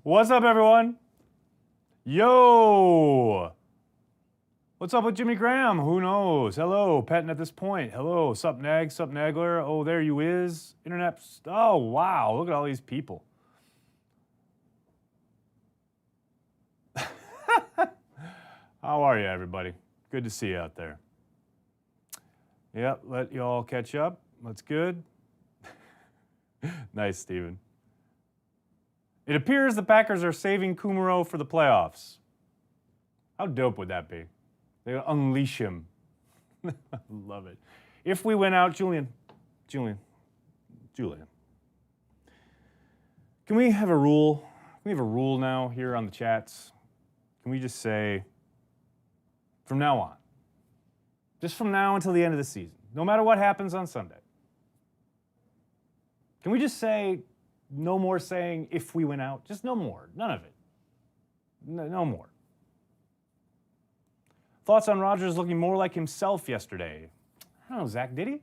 What's up, everyone? Yo! What's up with Jimmy Graham? Who knows? Hello, petting at this point. Hello, sup Nag, sup Nagler. Oh, there you is. Internet. Oh, wow, look at all these people. How are you, everybody? Good to see you out there. Yep, let you all catch up. That's good. Nice, Steven. It appears the Packers are saving Kumaro for the playoffs. How dope would that be? They unleash him. Love it. If we win out, Julian. Can we have a rule? Can we have a rule now here on the chats? Can we just say, from now on, just from now until the end of the season, no matter what happens on Sunday, can we just say no more saying if we win out? Just no more. None of it. No more. Thoughts on Rodgers looking more like himself yesterday? I don't know, Zach, did he?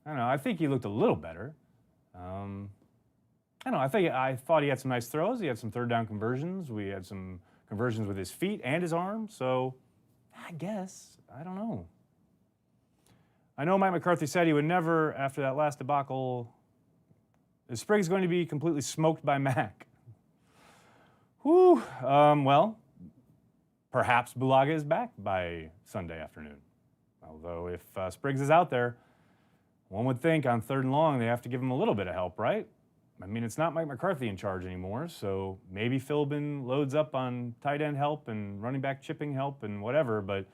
I don't know. I think he looked a little better. I don't know. I thought he had some nice throws. He had some third down conversions. We had some conversions with his feet and his arm. So I guess. I don't know. I know Mike McCarthy said he would never, after that last debacle, is Spriggs going to be completely smoked by Mac? Whew. Well, perhaps Bulaga is back by Sunday afternoon. Although if Spriggs is out there, one would think on 3rd and long they have to give him a little bit of help, right? I mean, it's not Mike McCarthy in charge anymore, so maybe Philbin loads up on tight end help and running back chipping help and whatever, but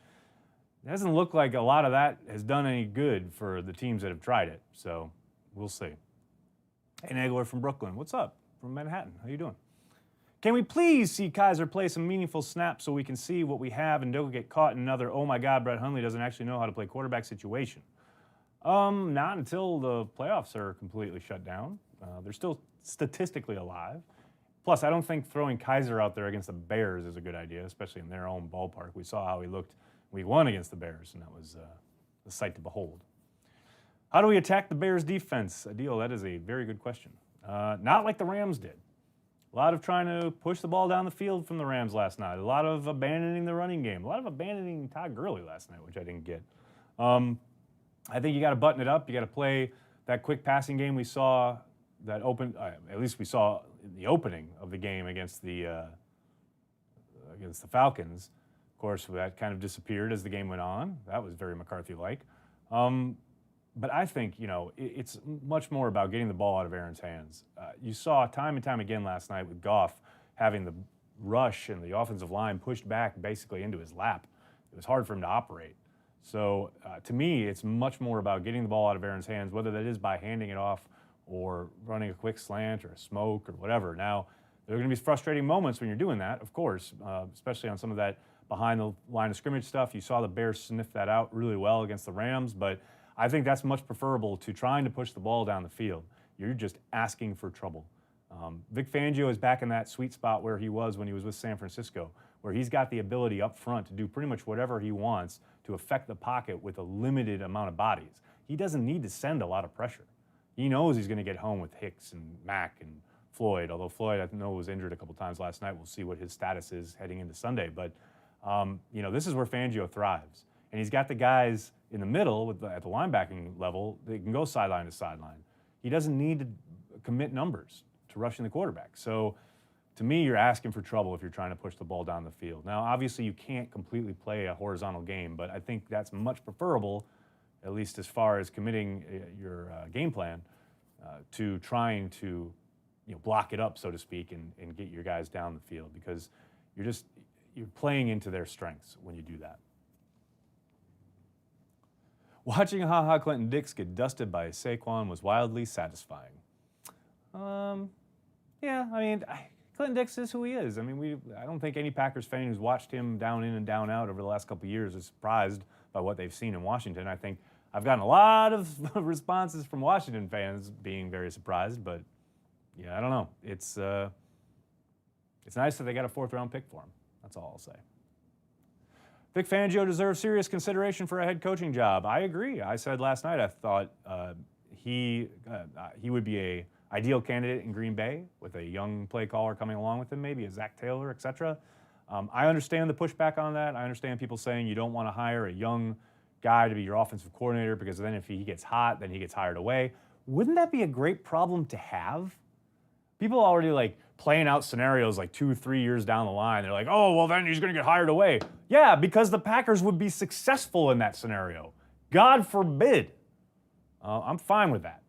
it doesn't look like a lot of that has done any good for the teams that have tried it, so we'll see. Hey, Nagler from Brooklyn. What's up? From Manhattan. How you doing? Can we please see Kaiser play some meaningful snaps so we can see what we have and don't get caught in another, oh my God, Brett Hundley doesn't actually know how to play quarterback situation? Not until the playoffs are completely shut down. They're still statistically alive. Plus, I don't think throwing Kaiser out there against the Bears is a good idea, especially in their own ballpark. We saw how he looked week 1 against the Bears, and that was a sight to behold. How do we attack the Bears' defense? Adil, that is a very good question. Not like the Rams did. A lot of trying to push the ball down the field from the Rams last night. A lot of abandoning the running game. A lot of abandoning Todd Gurley last night, which I didn't get. I think you got to button it up. You got to play that quick passing game we saw that opened. At least we saw in the opening of the game against the Falcons. Of course, that kind of disappeared as the game went on. That was very McCarthy-like. But I think, it's much more about getting the ball out of Aaron's hands. You saw time and time again last night with Goff having the rush and the offensive line pushed back basically into his lap. It was hard for him to operate. So to me, it's much more about getting the ball out of Aaron's hands, whether that is by handing it off or running a quick slant or a smoke or whatever. Now, there are going to be frustrating moments when you're doing that, of course, especially on some of that behind the line of scrimmage stuff. You saw the Bears sniff that out really well against the Rams, but I think that's much preferable to trying to push the ball down the field. You're just asking for trouble. Vic Fangio is back in that sweet spot where he was when he was with San Francisco, where he's got the ability up front to do pretty much whatever he wants to affect the pocket with a limited amount of bodies. He doesn't need to send a lot of pressure. He knows he's going to get home with Hicks and Mack and Floyd, although Floyd, I know, was injured a couple times last night. We'll see what his status is heading into Sunday. But, this is where Fangio thrives. And he's got the guys in the middle at the linebacking level that can go sideline to sideline. He doesn't need to commit numbers to rushing the quarterback. So to me, you're asking for trouble if you're trying to push the ball down the field. Now, obviously, you can't completely play a horizontal game, but I think that's much preferable, at least as far as committing your game plan, to trying to block it up, so to speak, and get your guys down the field, because you're playing into their strengths when you do that. Watching HaHa Clinton Dix get dusted by Saquon was wildly satisfying. Clinton Dix is who he is. I don't think any Packers fan who's watched him down in and down out over the last couple of years is surprised by what they've seen in Washington. I think I've gotten a lot of responses from Washington fans being very surprised, but yeah, I don't know. It's nice that they got a 4th-round pick for him. That's all I'll say. Vic Fangio deserves serious consideration for a head coaching job. I agree. I said last night I thought he would be a ideal candidate in Green Bay with a young play caller coming along with him, maybe a Zach Taylor, et cetera. I understand the pushback on that. I understand people saying you don't want to hire a young guy to be your offensive coordinator because then if he gets hot, then he gets hired away. Wouldn't that be a great problem to have? People already like playing out scenarios like 2 or 3 years down the line. They're like, oh, well, then he's going to get hired away. Yeah, because the Packers would be successful in that scenario. God forbid. I'm fine with that.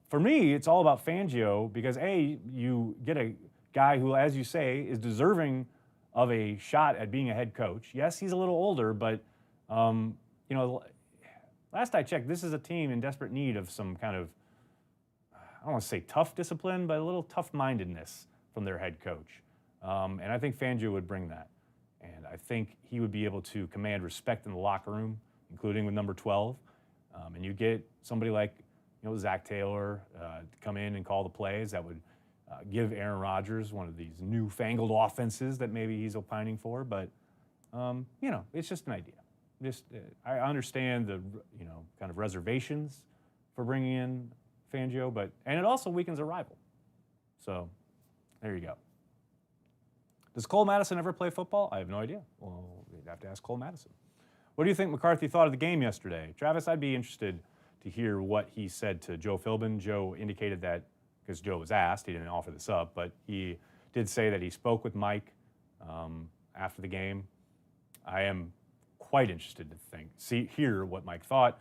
For me, it's all about Fangio because, A, you get a guy who, as you say, is deserving of a shot at being a head coach. Yes, he's a little older, but, last I checked, this is a team in desperate need of some kind of, I don't want to say tough discipline, but a little tough-mindedness from their head coach. And I think Fangio would bring that. And I think he would be able to command respect in the locker room, including with number 12. And you get somebody like, Zach Taylor to come in and call the plays that would give Aaron Rodgers one of these newfangled offenses that maybe he's opining for. But, it's just an idea. I understand the, kind of reservations for bringing in Fangio, and it also weakens a rival. So there you go. Does Cole Madison ever play football? I have no idea. Well, you'd have to ask Cole Madison. What do you think McCarthy thought of the game yesterday? Travis, I'd be interested to hear what he said to Joe Philbin. Joe indicated that, because Joe was asked, he didn't offer this up, but he did say that he spoke with Mike after the game. I am quite interested to hear what Mike thought.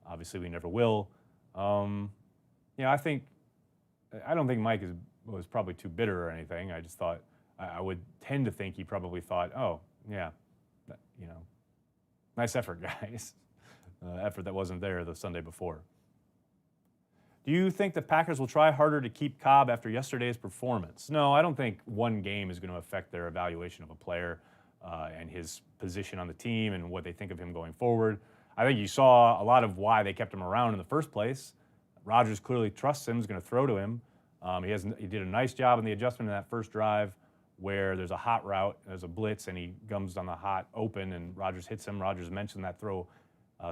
Obviously, we never will. I don't think Mike was probably too bitter or anything. I just thought, I would tend to think he probably thought, oh, yeah, nice effort, guys. Effort that wasn't there the Sunday before. Do you think the Packers will try harder to keep Cobb after yesterday's performance? No, I don't think one game is going to affect their evaluation of a player and his position on the team and what they think of him going forward. I think you saw a lot of why they kept him around in the first place. Rodgers clearly trusts him, is going to throw to him. He did a nice job in the adjustment in that first drive where there's a hot route, there's a blitz, and he comes on the hot open, and Rodgers hits him. Rodgers mentioned that throw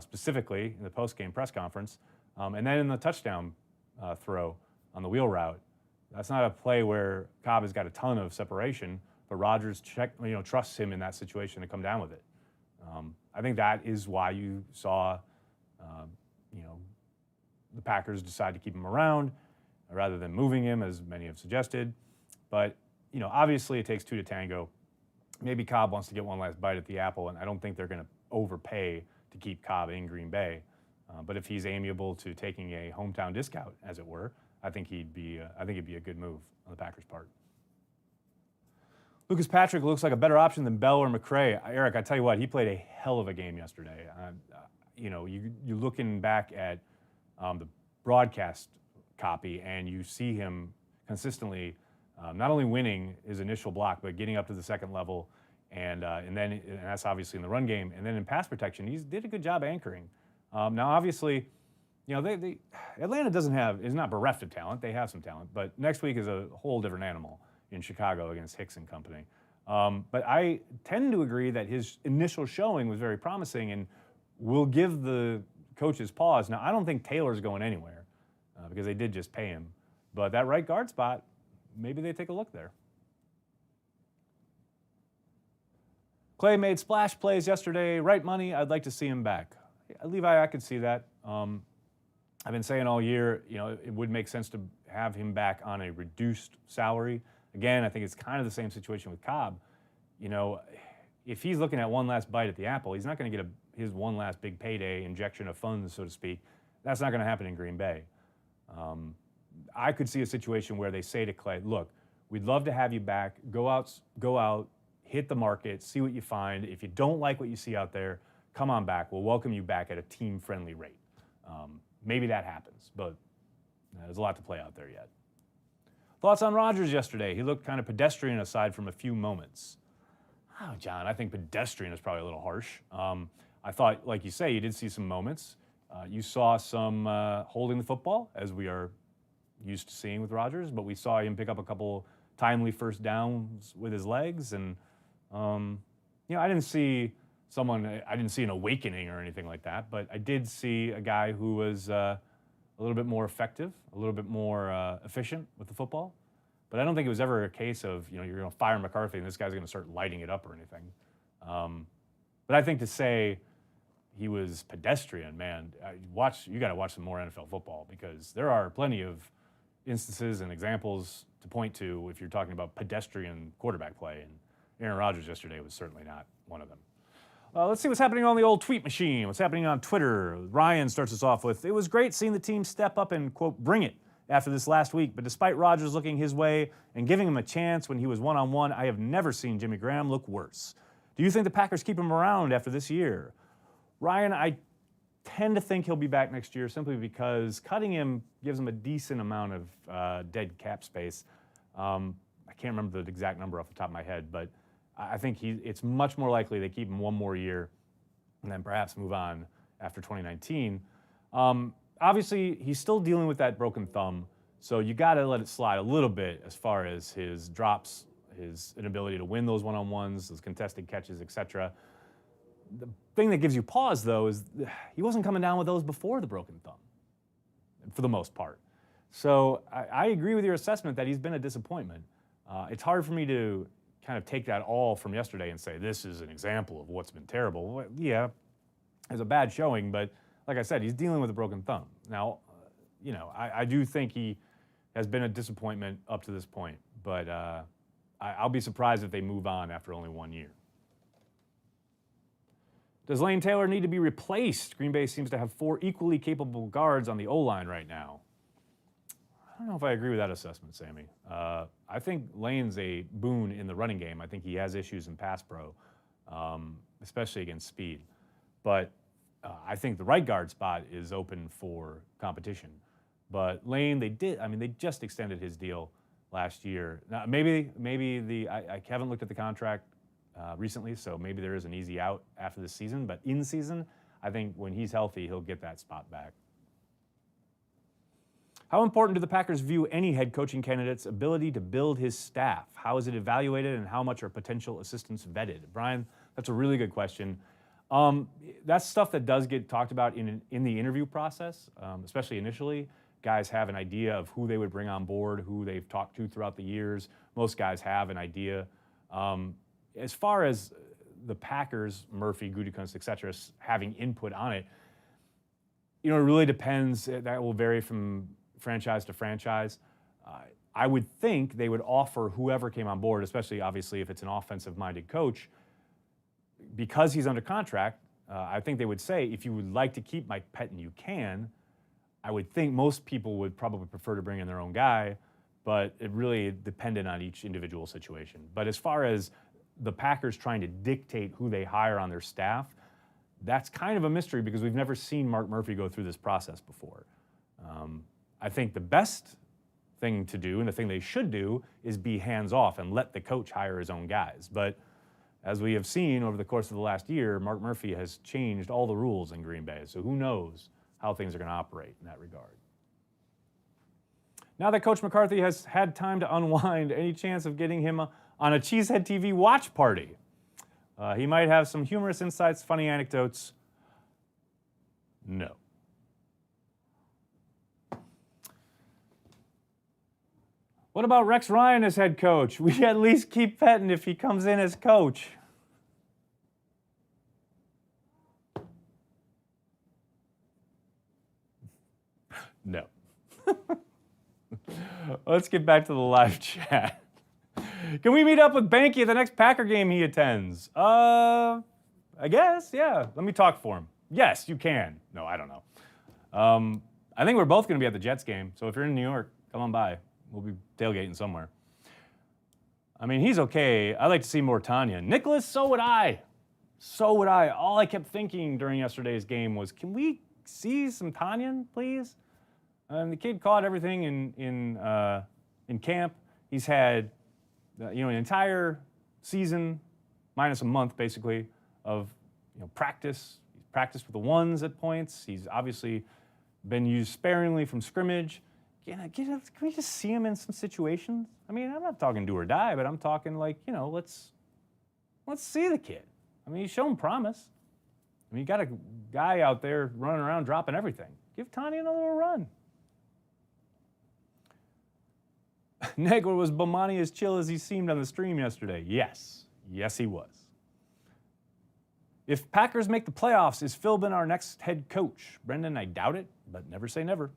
specifically in the post-game press conference. And then in the touchdown throw on the wheel route, that's not a play where Cobb has got a ton of separation, but Rodgers trusts him in that situation to come down with it. I think that is why you saw, the Packers decide to keep him around rather than moving him, as many have suggested. But, obviously it takes two to tango. Maybe Cobb wants to get one last bite at the apple, and I don't think they're going to overpay to keep Cobb in Green Bay. But if he's amiable to taking a hometown discount, as it were, I think it'd be a good move on the Packers' part. Lucas Patrick looks like a better option than Bell or McCray. Eric, I tell you what, he played a hell of a game yesterday. You're looking back at the broadcast copy, and you see him consistently not only winning his initial block, but getting up to the second level, and that's obviously in the run game, and then in pass protection, he did a good job anchoring. Now, obviously, Atlanta is not bereft of talent. They have some talent, but next week is a whole different animal in Chicago against Hicks and company. But I tend to agree that his initial showing was very promising and will give the coaches pause. Now, I don't think Taylor's going anywhere because they did just pay him. But that right guard spot, maybe they take a look there. Clay made splash plays yesterday. Right money, I'd like to see him back. Levi, I could see that. I've been saying all year, it would make sense to have him back on a reduced salary. Again, I think it's kind of the same situation with Cobb. If he's looking at one last bite at the apple, he's not going to get his one last big payday injection of funds, so to speak. That's not going to happen in Green Bay. I could see a situation where they say to Clay, look, we'd love to have you back. Go out, hit the market, see what you find. If you don't like what you see out there, come on back. We'll welcome you back at a team-friendly rate. Maybe that happens, but there's a lot to play out there yet. Thoughts on Rodgers yesterday? He looked kind of pedestrian aside from a few moments. Oh, John, I think pedestrian is probably a little harsh. I thought, like you say, you did see some moments. You saw some holding the football, as we are used to seeing with Rodgers, but we saw him pick up a couple timely first downs with his legs. And, I didn't see an awakening or anything like that, but I did see a guy who was a little bit more effective, a little bit more efficient with the football. But I don't think it was ever a case of, you're going to fire McCarthy and this guy's going to start lighting it up or anything. But I think to say he was pedestrian, man, you got to watch some more NFL football, because there are plenty of instances and examples to point to if you're talking about pedestrian quarterback play. And Aaron Rodgers yesterday was certainly not one of them. Let's see what's happening on the old tweet machine. What's happening on Twitter? Ryan starts us off with, "It was great seeing the team step up and, quote, bring it after this last week. But despite Rodgers looking his way and giving him a chance when he was one-on-one, I have never seen Jimmy Graham look worse. Do you think the Packers keep him around after this year?" Ryan, I tend to think he'll be back next year simply because cutting him gives him a decent amount of dead cap space. I can't remember the exact number off the top of my head, but I think it's much more likely they keep him one more year and then perhaps move on after 2019. Obviously, he's still dealing with that broken thumb, so you got to let it slide a little bit as far as his drops, his inability to win those one-on-ones, those contested catches, etc. The thing that gives you pause, though, is he wasn't coming down with those before the broken thumb, for the most part. So I agree with your assessment that he's been a disappointment. It's hard for me to kind of take that all from yesterday and say this is an example of what's been terrible. Well, yeah, it's a bad showing, but like I said, he's dealing with a broken thumb. Now, I do think he has been a disappointment up to this point, but I'll be surprised if they move on after only 1 year. Does Lane Taylor need to be replaced? Green Bay seems to have 4 equally capable guards on the O-line right now. I don't know if I agree with that assessment, Sammy. I think Lane's a boon in the running game. I think he has issues in pass pro, especially against speed. But I think the right guard spot is open for competition. But Lane, they just extended his deal last year. Now, maybe I haven't looked at the contract recently, so maybe there is an easy out after this season. But in season, I think when he's healthy, he'll get that spot back. How important do the Packers view any head coaching candidate's ability to build his staff? How is it evaluated, and how much are potential assistants vetted? Brian, that's a really good question. That's stuff that does get talked about in the interview process, especially initially. Guys have an idea of who they would bring on board, who they've talked to throughout the years. Most guys have an idea. As far as the Packers, Murphy, Gutekunst, et cetera, having input on it, it really depends. That will vary from franchise to franchise. I would think they would offer whoever came on board, especially obviously if it's an offensive-minded coach, because he's under contract. I think they would say, if you would like to keep Mike Pettin, you can. I would think most people would probably prefer to bring in their own guy, but it really depended on each individual situation. But as far as the Packers trying to dictate who they hire on their staff, that's kind of a mystery because we've never seen Mark Murphy go through this process before. I think the best thing to do, and the thing they should do, is be hands-off and let the coach hire his own guys. But as we have seen over the course of the last year, Mark Murphy has changed all the rules in Green Bay, so who knows how things are going to operate in that regard. Now that Coach McCarthy has had time to unwind, any chance of getting him on a Cheesehead TV watch party? He might have some humorous insights, funny anecdotes. No. What about Rex Ryan as head coach? We at least keep Pettin if he comes in as coach. No. Let's get back to the live chat. Can we meet up with Banky at the next Packer game he attends? I guess, yeah. Let me talk for him. Yes, you can. No, I don't know. I think we're both going to be at the Jets game, so if you're in New York, come on by. We'll be tailgating somewhere. I mean, he's okay. I'd like to see more Tanya. Nicholas, so would I. So would I. All I kept thinking during yesterday's game was, can we see some Tanyan, please? The kid caught everything in camp. He's had an entire season, minus a month basically, of practice. He's practiced with the ones at points. He's obviously been used sparingly from scrimmage. Can we just see him in some situations? I mean, I'm not talking do or die, but I'm talking like, let's see the kid. I mean, he's shown promise. I mean, you got a guy out there running around dropping everything. Give Tanya a little run. Nagler, was Bomani as chill as he seemed on the stream yesterday? Yes. Yes, he was. If Packers make the playoffs, is Philbin our next head coach? Brendan, I doubt it, but never say never.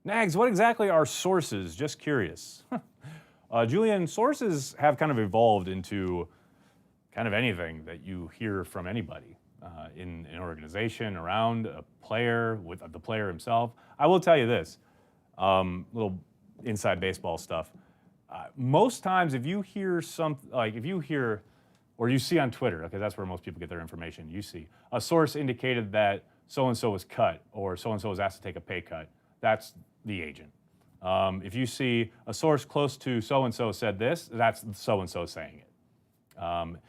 Nags, what exactly are sources? Just curious. Julian, sources have kind of evolved into kind of anything that you hear from anybody in an organization, around a player, with the player himself. I will tell you this, little inside baseball stuff. Most times if you hear or you see on Twitter, because that's where most people get their information, you see a source indicated that so-and-so was cut or so-and-so was asked to take a pay cut, that's the agent. If you see a source close to so-and-so said this, that's so-and-so saying it.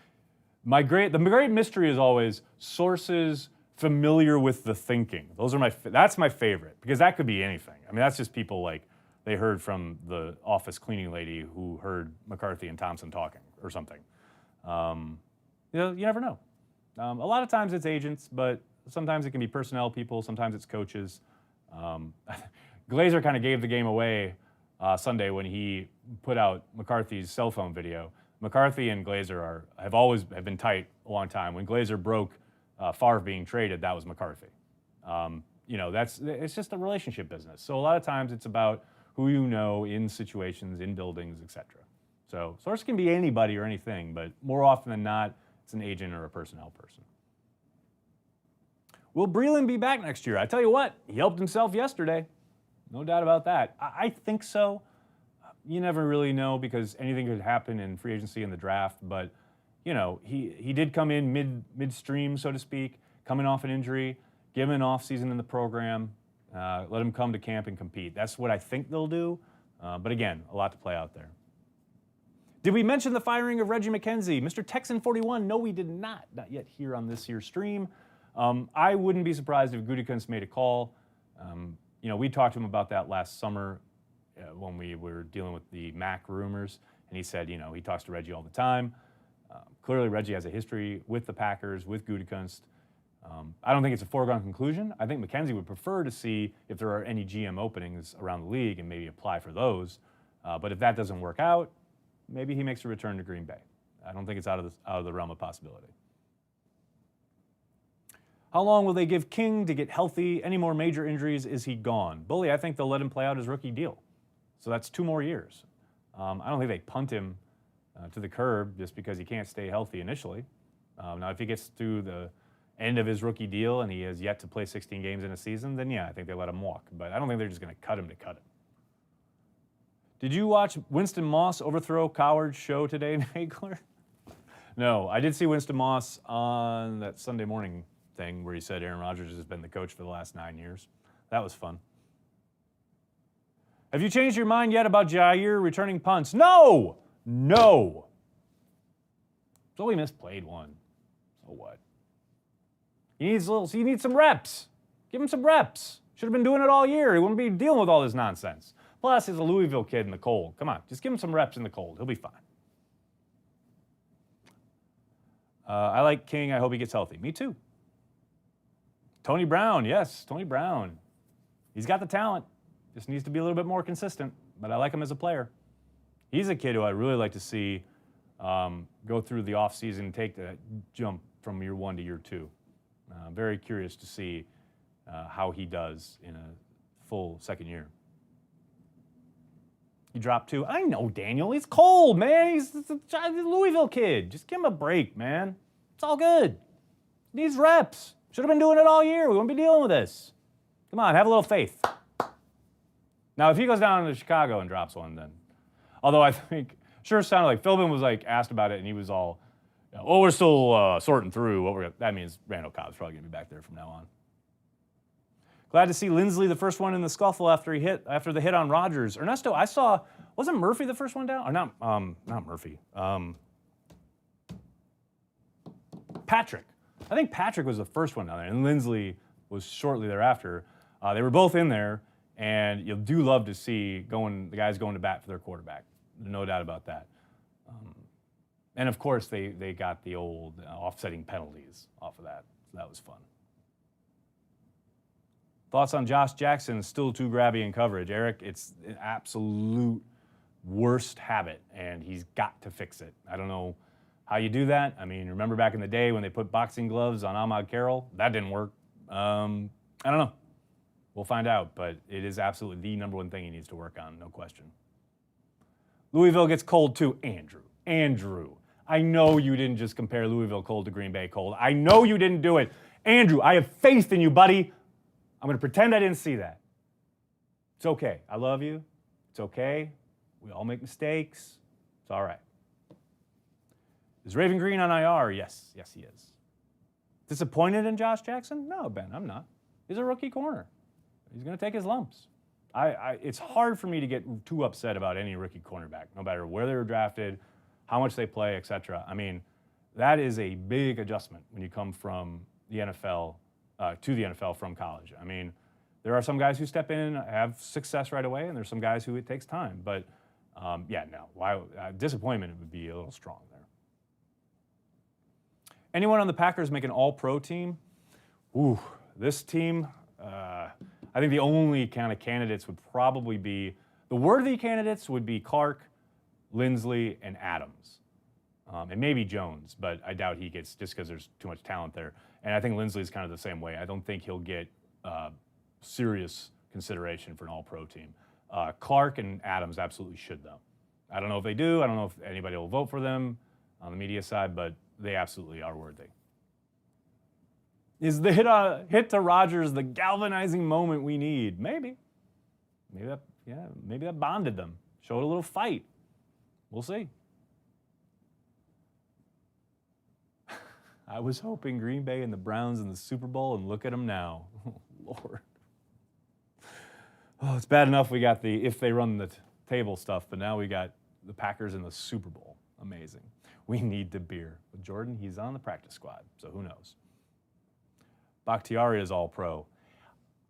The great mystery is always sources familiar with the thinking. That's my favorite, because that could be anything. I mean, that's just people like they heard from the office cleaning lady who heard McCarthy and Thompson talking or something. You never know. A lot of times it's agents, but sometimes it can be personnel people, sometimes it's coaches. Glazer kind of gave the game away Sunday when he put out McCarthy's cell phone video. McCarthy and Glazer have been tight a long time. When Glazer broke Favre being traded, that was McCarthy. It's just a relationship business. So a lot of times it's about who you know in situations, in buildings, etc. So source can be anybody or anything, but more often than not, it's an agent or a personnel person. Will Breland be back next year? I tell you what, he helped himself yesterday. No doubt about that. I think so. You never really know because anything could happen in free agency and the draft, but he did come in midstream, so to speak, coming off an injury, give him an off season in the program, let him come to camp and compete. That's what I think they'll do. But again, a lot to play out there. Did we mention the firing of Reggie McKenzie? Mr. Texan 41, no, we did not. Not yet here on this year's stream. I wouldn't be surprised if Gutekunst made a call. We talked to him about that last summer when we were dealing with the Mac rumors, and he said, he talks to Reggie all the time. Clearly, Reggie has a history with the Packers, with Gutekunst. I don't think it's a foregone conclusion. I think McKenzie would prefer to see if there are any GM openings around the league and maybe apply for those. But if that doesn't work out, maybe he makes a return to Green Bay. I don't think it's out of the realm of possibility. How long will they give King to get healthy? Any more major injuries? Is he gone? Bully, I think they'll let him play out his rookie deal. So that's 2 more years. I don't think they punt him to the curb just because he can't stay healthy initially. Now, if he gets through the end of his rookie deal and he has yet to play 16 games in a season, then yeah, I think they let him walk. But I don't think they're just going to cut him. Did you watch Winston Moss overthrow Coward's show today, Nagler? No, I did see Winston Moss on that Sunday morning thing where he said Aaron Rodgers has been the coach for the last 9 years. That was fun. Have you changed your mind yet about Jair returning punts? No! So he misplayed one. So what? He needs some reps. Give him some reps. Should have been doing it all year. He wouldn't be dealing with all this nonsense. Plus, he's a Louisville kid in the cold. Come on, just give him some reps in the cold. He'll be fine. I like King. I hope he gets healthy. Me too. Tony Brown, yes, Tony Brown. He's got the talent. Just needs to be a little bit more consistent, but I like him as a player. He's a kid who I'd really like to see go through the offseason and take that jump from year 1 to year 2. Very curious to see how he does in a full second year. He dropped 2. I know, Daniel. He's cold, man. He's a Louisville kid. Just give him a break, man. It's all good. He needs reps. Should have been doing it all year. We won't be dealing with this. Come on, have a little faith. Now, if he goes down to Chicago and drops one, then. Although I think, sure sounded like Philbin was asked about it, and he was all, we're still sorting through. That means Randall Cobb's probably going to be back there from now on. Glad to see Lindsley the first one in the scuffle after the hit on Rodgers. Ernesto, I saw, wasn't Murphy the first one down? Or not Murphy. Patrick. I think Patrick was the first one down there, and Lindsley was shortly thereafter. They were both in there, and you do love to see the guys going to bat for their quarterback. No doubt about that. And of course, they got the old offsetting penalties off of that. So that was fun. Thoughts on Josh Jackson? Still too grabby in coverage. Eric, it's an absolute worst habit, and he's got to fix it. I don't know how you do that. I mean, remember back in the day when they put boxing gloves on Ahmad Carroll? That didn't work. I don't know. We'll find out, but it is absolutely the number one thing he needs to work on, no question. Louisville gets cold too. Andrew, I know you didn't just compare Louisville cold to Green Bay cold. I know you didn't do it. Andrew, I have faith in you, buddy. I'm going to pretend I didn't see that. It's okay. I love you. It's okay. We all make mistakes. It's all right. Is Raven Green on IR? Yes, he is. Disappointed in Josh Jackson? No, Ben, I'm not. He's a rookie corner. He's going to take his lumps. It's hard for me to get too upset about any rookie cornerback, no matter where they were drafted, how much they play, etc. I mean, that is a big adjustment when you come from the NFL to the NFL from college. I mean, there are some guys who step in, have success right away, and there's some guys who it takes time. But disappointment would be a little strong there. Anyone on the Packers make an all-pro team? Ooh, this team, I think the only kind of candidates would probably be, the worthy candidates would be Clark, Lindsley, and Adams. And maybe Jones, but I doubt he gets, just because there's too much talent there. And I think Lindsley's kind of the same way. I don't think he'll get serious consideration for an all-pro team. Clark and Adams absolutely should, though. I don't know if they do. I don't know if anybody will vote for them on the media side, but they absolutely are worthy. Is the hit to Rodgers the galvanizing moment we need? Maybe. Maybe that bonded them. Showed a little fight. We'll see. I was hoping Green Bay and the Browns in the Super Bowl, and look at them now. Oh, Lord. Oh, it's bad enough we got the if they run the table stuff, but now we got the Packers in the Super Bowl. Amazing. We need the beer. With Jordan, he's on the practice squad, so who knows? Bakhtiari is all-pro.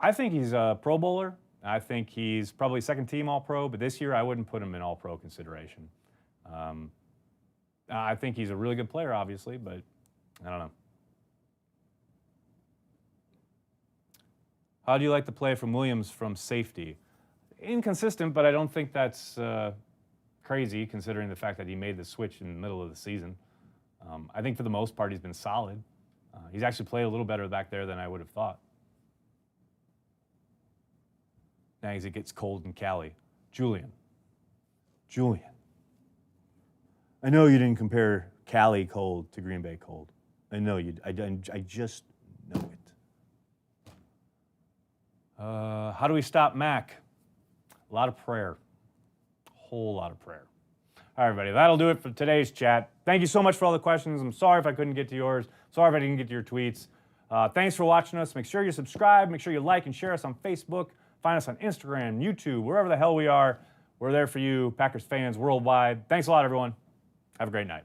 I think he's a Pro Bowler. I think he's probably second-team all-pro, but this year I wouldn't put him in all-pro consideration. I think he's a really good player, obviously, but I don't know. How do you like the play from Williams from safety? Inconsistent, but I don't think that's crazy considering the fact that he made the switch in the middle of the season. I think for the most part he's been solid. He's actually played a little better back there than I would have thought. Now as it gets cold in Cali. Julian. I know you didn't compare Cali cold to Green Bay cold. I know you. I just know it. How do we stop Mac? A lot of prayer. A whole lot of prayer. All right, everybody. That'll do it for today's chat. Thank you so much for all the questions. I'm sorry if I couldn't get to yours. Sorry if I didn't get to your tweets. Thanks for watching us. Make sure you subscribe. Make sure you like and share us on Facebook. Find us on Instagram, YouTube, wherever the hell we are. We're there for you, Packers fans worldwide. Thanks a lot, everyone. Have a great night.